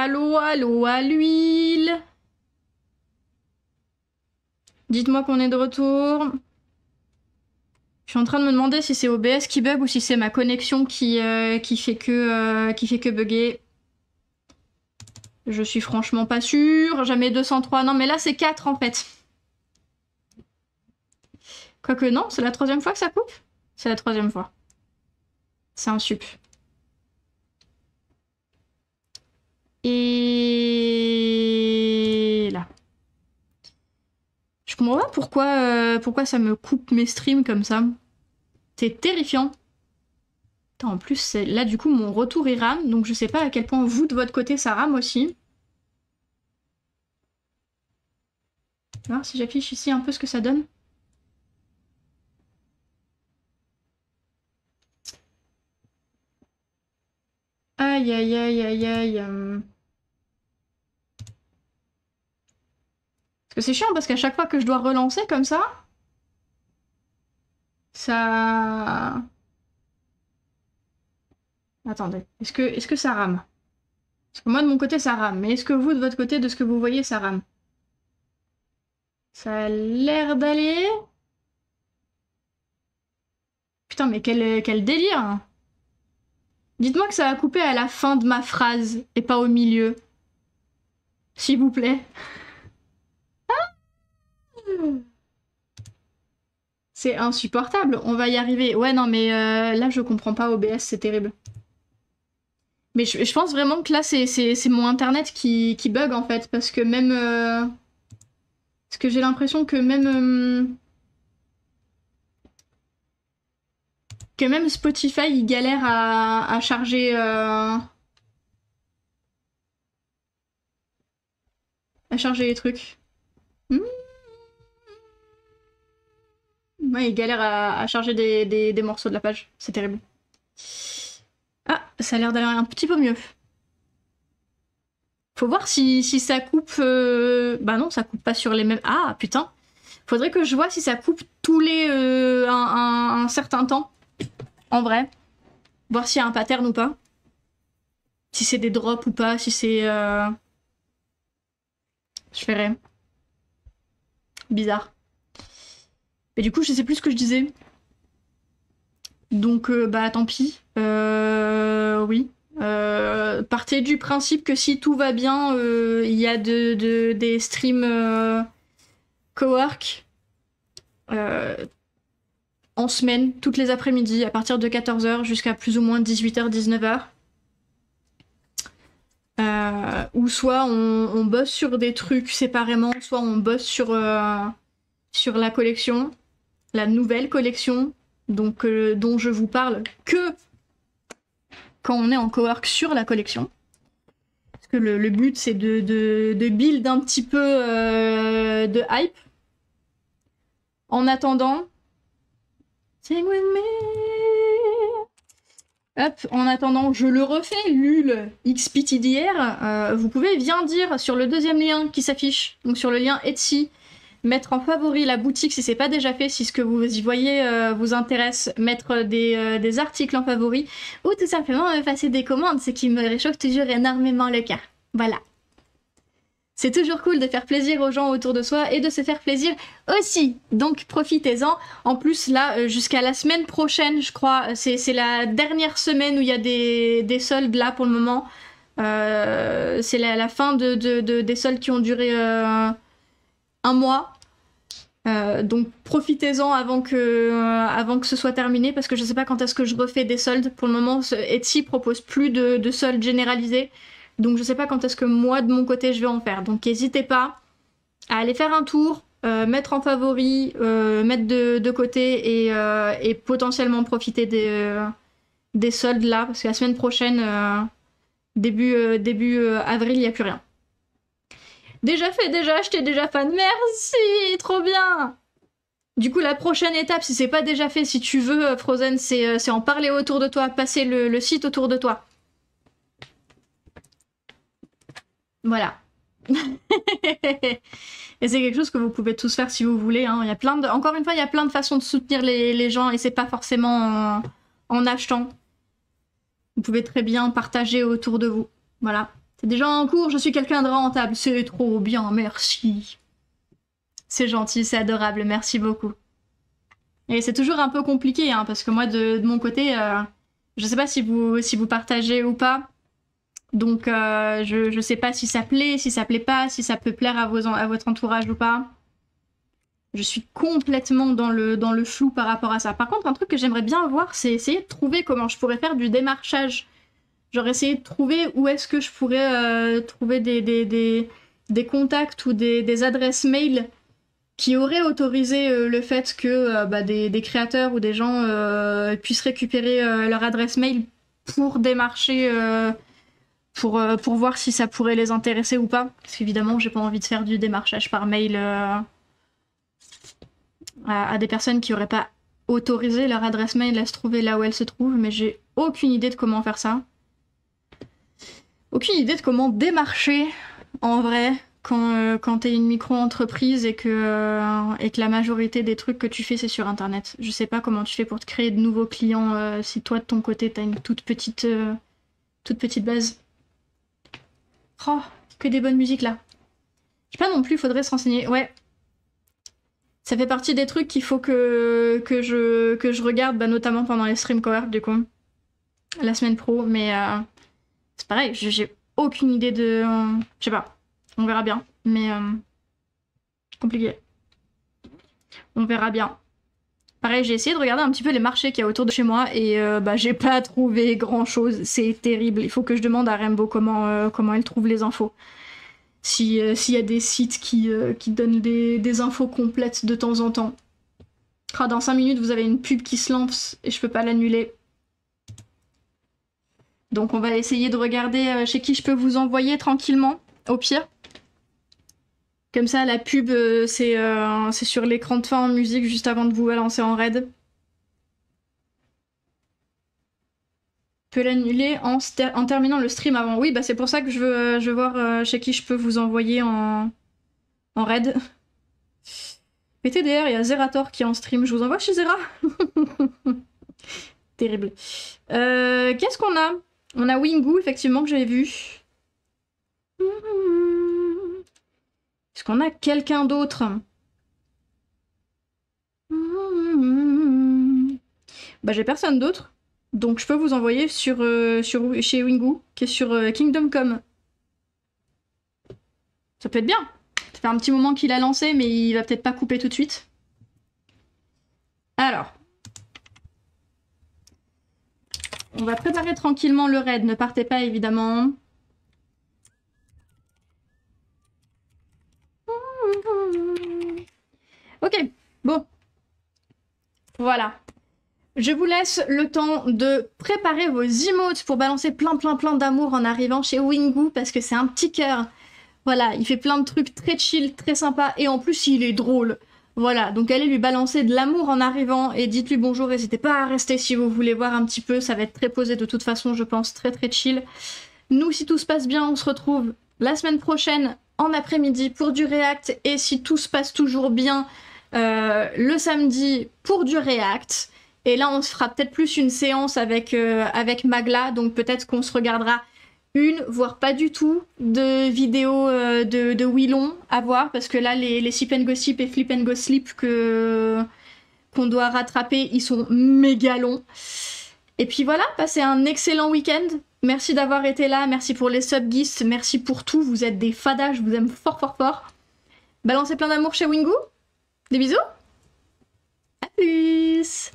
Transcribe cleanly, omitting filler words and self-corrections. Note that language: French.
Allô, allô, à l'huile. Dites-moi qu'on est de retour. Je suis en train de me demander si c'est OBS qui bug ou si c'est ma connexion qui fait que bugger. Je suis franchement pas sûre. Jamais 203. Non, mais là, c'est 4 en fait. Quoique non, c'est la 3e fois que ça coupe. C'est la 3e fois. C'est un sup. Et là. Je comprends pas pourquoi ça me coupe mes streams comme ça. C'est terrifiant. Attends, en plus, là, du coup, mon retour il rame, donc je sais pas à quel point vous, de votre côté, ça rame aussi. Je vais voir si j'affiche ici un peu ce que ça donne. Aïe, aïe, aïe, aïe, aïe. Parce que c'est chiant, parce qu'à chaque fois que je dois relancer comme ça... Ça... Attendez, est-ce que ça rame? Parce que moi, de mon côté, ça rame. Mais est-ce que vous, de votre côté, de ce que vous voyez, ça rame? Ça a l'air d'aller... Putain, mais quel délire! Dites-moi que ça a coupé à la fin de ma phrase, et pas au milieu. S'il vous plaît. C'est insupportable, on va y arriver. Ouais, non, mais là, je comprends pas OBS, c'est terrible. Mais je pense vraiment que là, c'est mon internet qui bug, en fait, parce que même... Parce que j'ai l'impression que même... Que même Spotify, il galère à charger... À charger les trucs. Ouais, il galère à charger des morceaux de la page. C'est terrible. Ah, ça a l'air d'aller un petit peu mieux. Faut voir si ça coupe... Bah non, ça coupe pas sur les mêmes... Ah, putain. Faudrait que je vois si ça coupe tous les... un certain temps. En vrai. Voir s'il y a un pattern ou pas. Si c'est des drops ou pas, si c'est... Je verrai. Bizarre. Et du coup, je sais plus ce que je disais. Donc, bah tant pis. Oui. Partez du principe que si tout va bien, il y a des streams cowork en semaine, toutes les après-midi, à partir de 14h jusqu'à plus ou moins 18h, 19h. Ou soit on bosse sur des trucs séparément, soit on bosse sur la collection, la nouvelle collection, donc dont je vous parle que quand on est en cowork sur la collection. Parce que le but, c'est de build un petit peu de hype. En attendant... Sing with me. Hop, en attendant, je le refais, LUL XPTDR. Vous pouvez bien dire sur le deuxième lien qui s'affiche, donc sur le lien Etsy, mettre en favori la boutique si c'est pas déjà fait, si ce que vous y voyez vous intéresse, mettre des articles en favori, ou tout simplement me passer des commandes, ce qui me réchauffe toujours énormément le cœur. Voilà. C'est toujours cool de faire plaisir aux gens autour de soi et de se faire plaisir aussi. Donc profitez-en. En plus là, jusqu'à la semaine prochaine, je crois, c'est la dernière semaine où il y a des soldes là pour le moment. C'est la fin des soldes qui ont duré un mois. Donc profitez-en avant que ce soit terminé, parce que je sais pas quand est-ce que je refais des soldes. Pour le moment, Etsy propose plus de soldes généralisés. Donc je sais pas quand est-ce que moi, de mon côté, je vais en faire. Donc n'hésitez pas à aller faire un tour, mettre en favori, mettre de côté et potentiellement profiter des soldes là. Parce que la semaine prochaine, début avril, il n'y a plus rien. Déjà fait, déjà acheté, déjà fan. Merci, trop bien. Du coup, la prochaine étape, si c'est pas déjà fait, si tu veux, Frozen, c'est en parler autour de toi, passer le site autour de toi. Voilà. Et c'est quelque chose que vous pouvez tous faire si vous voulez. Hein. Il y a encore une fois, il y a plein de façons de soutenir les gens et c'est pas forcément en achetant. Vous pouvez très bien partager autour de vous. Voilà. T'es déjà en cours, je suis quelqu'un de rentable. C'est trop bien, merci. C'est gentil, c'est adorable, merci beaucoup. Et c'est toujours un peu compliqué, hein, parce que moi, de mon côté, je sais pas si vous partagez ou pas. Donc, je sais pas si ça plaît, si ça plaît pas, si ça peut plaire à votre entourage ou pas. Je suis complètement dans le flou par rapport à ça. Par contre, un truc que j'aimerais bien voir, c'est essayer de trouver comment je pourrais faire du démarchage. Genre essayer de trouver où est-ce que je pourrais trouver des contacts ou des adresses mail qui auraient autorisé le fait que des créateurs ou des gens puissent récupérer leur adresse mail pour démarcher, pour voir si ça pourrait les intéresser ou pas. Parce qu'évidemment, j'ai pas envie de faire du démarchage par mail à des personnes qui auraient pas autorisé leur adresse mail à se trouver là où elle se trouve, mais j'ai aucune idée de comment faire ça. Aucune idée de comment démarcher en vrai quand t'es une micro-entreprise et que la majorité des trucs que tu fais c'est sur internet. Je sais pas comment tu fais pour te créer de nouveaux clients si toi de ton côté t'as une toute petite base. Oh, que des bonnes musiques là. Je sais pas non plus, faudrait se renseigner. Ouais. Ça fait partie des trucs qu'il faut que je regarde, notamment pendant les stream cohort du coup. La semaine pro, mais c'est pareil, j'ai aucune idée de... je sais pas, on verra bien, mais compliqué. On verra bien. Pareil, j'ai essayé de regarder un petit peu les marchés qu'il y a autour de chez moi et j'ai pas trouvé grand chose, c'est terrible. Il faut que je demande à Rainbow comment elle trouve les infos. S'il y a des sites qui donnent des infos complètes de temps en temps. Ah, dans 5 minutes, vous avez une pub qui se lance et je peux pas l'annuler. Donc on va essayer de regarder chez qui je peux vous envoyer tranquillement, au pire. Comme ça, la pub, c'est sur l'écran de fin en musique juste avant de vous balancer en raid. Je peux l'annuler en terminant le stream avant. Oui, c'est pour ça que je veux voir chez qui je peux vous envoyer en raid. PTDR, il y a Zerator qui est en stream. Je vous envoie chez Zera. Terrible. Qu'est-ce qu'on a? On a Wingu, effectivement, que j'avais vu. Est-ce qu'on a quelqu'un d'autre? J'ai personne d'autre. Donc je peux vous envoyer chez Wingu, qui est sur Kingdom Come. Ça peut être bien. Ça fait un petit moment qu'il a lancé, mais il va peut-être pas couper tout de suite. Alors. On va préparer tranquillement le raid. Ne partez pas, évidemment. Ok, bon. Voilà. Je vous laisse le temps de préparer vos emotes pour balancer plein d'amour en arrivant chez Wingu parce que c'est un petit cœur. Voilà, il fait plein de trucs très chill, très sympa et en plus il est drôle. Voilà, donc allez lui balancer de l'amour en arrivant et dites-lui bonjour, n'hésitez pas à rester si vous voulez voir un petit peu, ça va être très posé de toute façon, je pense, très chill. Nous, si tout se passe bien, on se retrouve la semaine prochaine en après-midi pour du React et si tout se passe toujours bien, le samedi pour du React. Et là, on se fera peut-être plus une séance avec Magla, donc peut-être qu'on se regardera une, voire pas du tout, de vidéos de Willon à voir, parce que là, les Sip and Gossip et Flip and Go Sleep qu'on doit rattraper, ils sont méga longs. Et puis voilà, passez un excellent week-end. Merci d'avoir été là, merci pour les subguists, merci pour tout, vous êtes des fadas, je vous aime fort. Balancez plein d'amour chez Wingu. Des bisous. À plus.